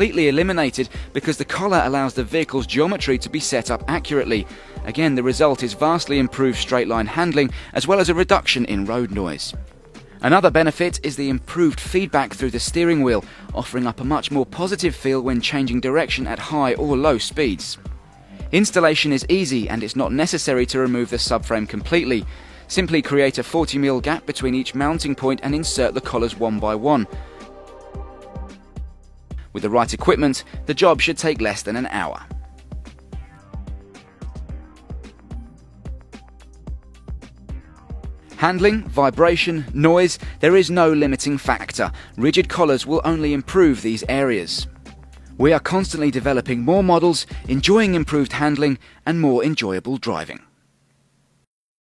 completely eliminated because the collar allows the vehicle's geometry to be set up accurately. Again, the result is vastly improved straight-line handling as well as a reduction in road noise. Another benefit is the improved feedback through the steering wheel, offering up a much more positive feel when changing direction at high or low speeds. Installation is easy and it's not necessary to remove the subframe completely. Simply create a 40mm gap between each mounting point and insert the collars one by one. With the right equipment, the job should take less than an hour. Handling, vibration, noise, there is no limiting factor. Rigid collars will only improve these areas. We are constantly developing more models, enjoying improved handling and more enjoyable driving.